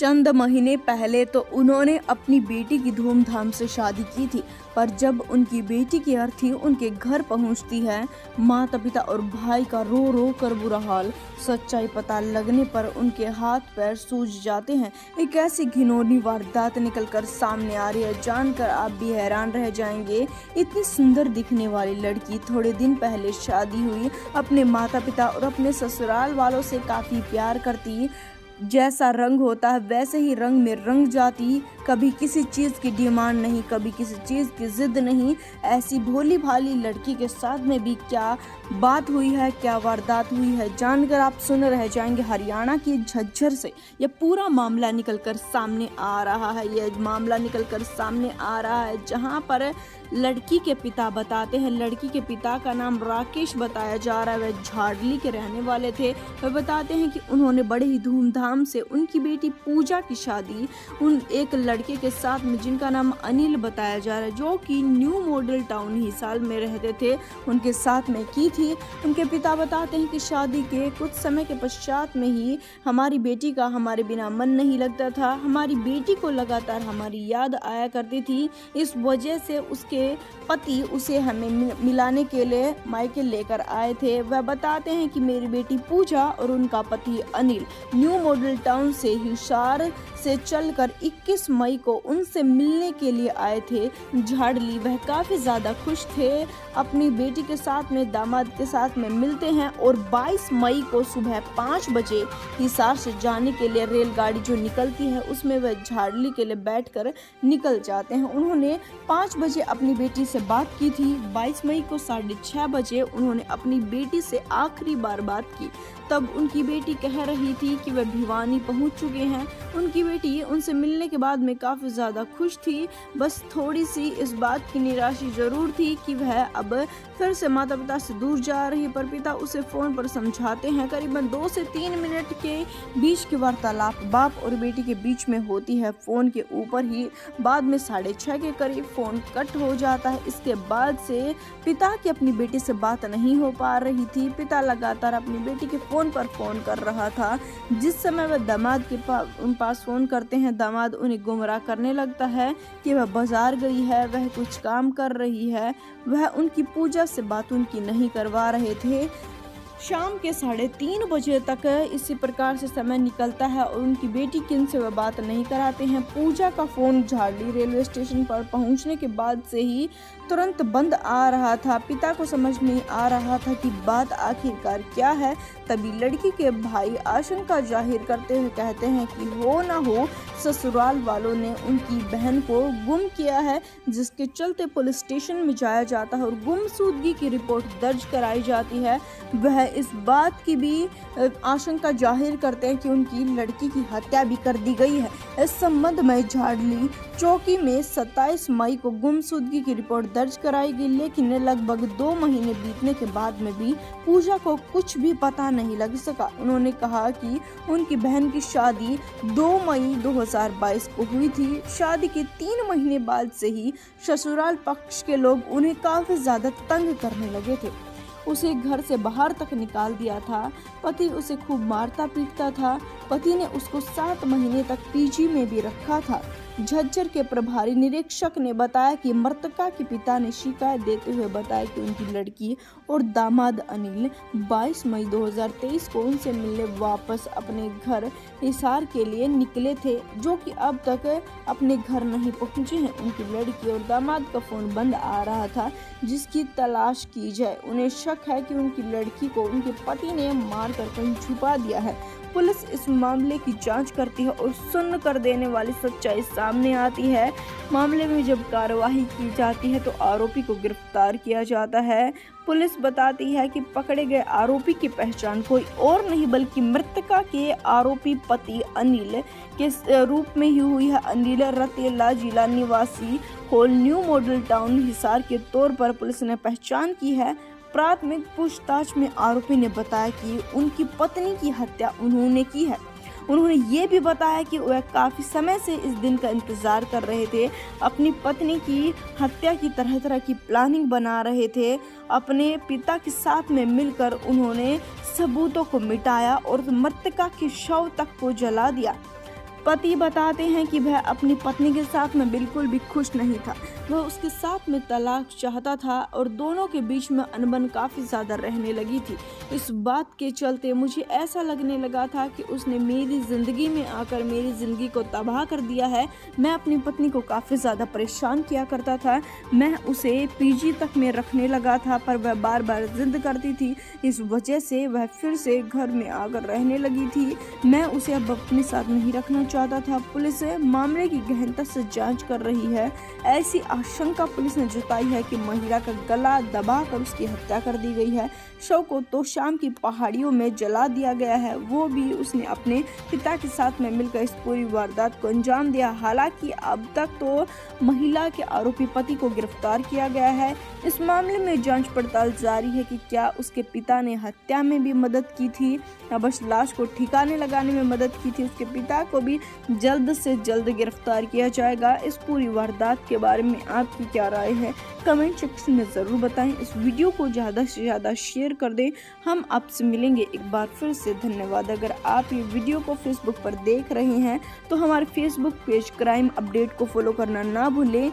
चंद महीने पहले तो उन्होंने अपनी बेटी की धूमधाम से शादी की थी, पर जब उनकी बेटी की अर्थी उनके घर पहुंचती है, माता पिता और भाई का रो रो कर बुरा हाल। सच्चाई पता लगने पर उनके हाथ पैर सूज जाते हैं। एक ऐसी घिनौनी वारदात निकलकर सामने आ रही है, जानकर आप भी हैरान रह जाएंगे। इतनी सुंदर दिखने वाली लड़की थोड़े दिन पहले शादी हुई, अपने माता पिता और अपने ससुराल वालों से काफी प्यार करती, जैसा रंग होता है वैसे ही रंग में रंग जाती। कभी किसी चीज़ की डिमांड नहीं, कभी किसी चीज़ की जिद नहीं। ऐसी भोली भाली लड़की के साथ में भी क्या बात हुई है, क्या वारदात हुई है, जानकर आप सुन रह जाएंगे। हरियाणा की झज्जर से यह पूरा मामला निकलकर सामने आ रहा है। यह मामला निकलकर सामने आ रहा है जहां पर लड़की के पिता बताते हैं, लड़की के पिता का नाम राकेश बताया जा रहा है, वह झाड़ली के रहने वाले थे। वह बताते हैं कि उन्होंने बड़े ही धूमधाम से उनकी बेटी पूजा की शादी उन एक लड़के के साथ में, जिनका नाम अनिल बताया जा रहा है, जो कि न्यू मॉडल टाउन हिसार में रहते थे, उनके साथ में की थी। उनके पिता बताते हैं कि शादी के कुछ समय के पश्चात में ही हमारी बेटी का हमारे बिना मन नहीं लगता था, हमारी बेटी को लगातार हमारी याद आया करती थी। इस वजह से उसके पति उसे हमें मिलाने के लिए मायके लेकर आए थे। वह बताते हैं कि मेरी बेटी पूजा और उनका पति अनिल न्यू मॉडल टाउन से हिसार से चलकर 21 मई को उनसे मिलने के लिए आए थे झाड़ली। वह काफ़ी ज़्यादा खुश थे, अपनी बेटी के साथ में, दामाद के साथ में मिलते हैं और 22 मई को सुबह 5 बजे हिसार से जाने के लिए रेलगाड़ी जो निकलती है उसमें वह झाड़ली के लिए बैठकर निकल जाते हैं। उन्होंने 5 बजे अपनी बेटी से बात की थी। 22 मई को 6:30 बजे उन्होंने अपनी बेटी से आखिरी बार बात की। तब उनकी बेटी कह रही थी कि वह भिवानी पहुंच चुके हैं। उनकी बेटी उनसे मिलने के बाद में काफ़ी ज़्यादा खुश थी, बस थोड़ी सी इस बात की निराशा ज़रूर थी कि वह अब फिर से माता पिता से दूर जा रही है। पर पिता उसे फ़ोन पर समझाते हैं। करीबन 2 से 3 मिनट के बीच की वार्तालाप बाप और बेटी के बीच में होती है फ़ोन के ऊपर ही। बाद में 6:30 के करीब फ़ोन कट हो जाता है। इसके बाद से पिता की अपनी बेटी से बात नहीं हो पा रही थी। पिता लगातार अपनी बेटी के फ़ोन पर फ़ोन कर रहा था। जिस समय वह दामाद के पास फ़ोन करते हैं, दामाद उन्हें गुमराह करने लगता है कि वह बाजार गई है, वह कुछ काम कर रही है। वह उनकी पूजा से बात उनकी नहीं करवा रहे थे। शाम के 3:30 बजे तक इसी प्रकार से समय निकलता है और उनकी बेटी किन से वह बात नहीं कराते हैं। पूजा का फ़ोन झाड़ली रेलवे स्टेशन पर पहुंचने के बाद से ही तुरंत बंद आ रहा था। पिता को समझ नहीं आ रहा था कि बात आखिरकार क्या है। तभी लड़की के भाई आशंका जाहिर करते हुए कहते हैं कि हो ना हो ससुराल वालों ने उनकी बहन को गुम किया है, जिसके चलते पुलिस स्टेशन में जाया जाता है और गुमशुदगी की रिपोर्ट दर्ज कराई जाती है। वह इस बात की भी आशंका जाहिर करते हैं कि उनकी लड़की की हत्या भी कर दी गई है। इस संबंध में झाड़ली चौकी में 27 मई को गुमशुदगी की रिपोर्ट दर्ज कराई गई, लेकिन लगभग 2 महीने बीतने के बाद में भी पूजा को कुछ भी पता नहीं लग सका। उन्होंने कहा कि उनकी बहन की शादी 2 मई 2022 को हुई थी। शादी के 3 महीने बाद से ही ससुराल पक्ष के लोग उन्हें काफी ज्यादा तंग करने लगे थे। उसे घर से बाहर तक निकाल दिया था। पति उसे खूब मारता पीटता था। पति ने उसको 7 महीने तक पीजी में भी रखा था। झज्जर के प्रभारी निरीक्षक ने बताया कि मृतका के पिता ने शिकायत देते हुए बताया कि उनकी लड़की और दामाद अनिल 22 मई 2023 को उनसे मिलने वापस अपने घर हिसार के लिए निकले थे, जो कि अब तक अपने घर नहीं पहुंचे हैं। उनकी लड़की और दामाद का फोन बंद आ रहा था, जिसकी तलाश की जाए। उन्हें शक है कि उनकी लड़की को उनके पति ने मारकर कहीं छुपा दिया है। पुलिस इस मामले की जांच करती है और सुन्न कर देने वाली सच्चाई सामने आती है। मामले में जब कार्रवाई की जाती है तो आरोपी को गिरफ्तार किया जाता है। पुलिस बताती है कि पकड़े गए आरोपी की पहचान कोई और नहीं बल्कि मृतका के आरोपी पति अनिल के रूप में ही हुई है। अनिल रतेला जिला निवासी होल न्यू मॉडल टाउन हिसार के तौर पर पुलिस ने पहचान की है। प्राथमिक पूछताछ में आरोपी ने बताया कि उनकी पत्नी की हत्या उन्होंने की है। उन्होंने ये भी बताया कि वह काफ़ी समय से इस दिन का इंतज़ार कर रहे थे, अपनी पत्नी की हत्या की तरह तरह की प्लानिंग बना रहे थे। अपने पिता के साथ में मिलकर उन्होंने सबूतों को मिटाया और मृतका के शव तक को जला दिया। पति बताते हैं कि वह अपनी पत्नी के साथ में बिल्कुल भी खुश नहीं था। वह उसके साथ में तलाक चाहता था और दोनों के बीच में अनबन काफ़ी ज़्यादा रहने लगी थी। इस बात के चलते मुझे ऐसा लगने लगा था कि उसने मेरी ज़िंदगी में आकर मेरी ज़िंदगी को तबाह कर दिया है। मैं अपनी पत्नी को काफ़ी ज़्यादा परेशान किया करता था। मैं उसे पीजी तक में रखने लगा था, पर वह बार बार जिद करती थी। इस वजह से वह फिर से घर में आकर रहने लगी थी। मैं उसे अब अपने साथ नहीं रखना चाहता था। पुलिस मामले की गहनता से जांच कर रही है। ऐसी आशंका पुलिस ने जताई है कि महिला का गला दबाकर उसकी हत्या कर दी गई है। शव को तोशाम की पहाड़ियों में जला दिया गया है। वो भी उसने अपने पिता के साथ में मिलकर इस पूरी वारदात को अंजाम दिया। हालांकि अब तक तो महिला के आरोपी पति को गिरफ्तार किया गया है। इस मामले में जांच पड़ताल जारी है कि क्या उसके पिता ने हत्या में भी मदद की थी या बस लाश को ठिकाने लगाने में मदद की थी। उसके पिता को भी जल्द से जल्द गिरफ्तार किया जाएगा। इस पूरी वारदात के बारे में आपकी क्या राय है, कमेंट सेक्शन में ज़रूर बताएं। इस वीडियो को ज़्यादा से ज़्यादा शेयर कर दें। हम आपसे मिलेंगे एक बार फिर से। धन्यवाद। अगर आप ये वीडियो को फेसबुक पर देख रहे हैं तो हमारे फेसबुक पेज क्राइम अपडेट को फॉलो करना ना भूलें।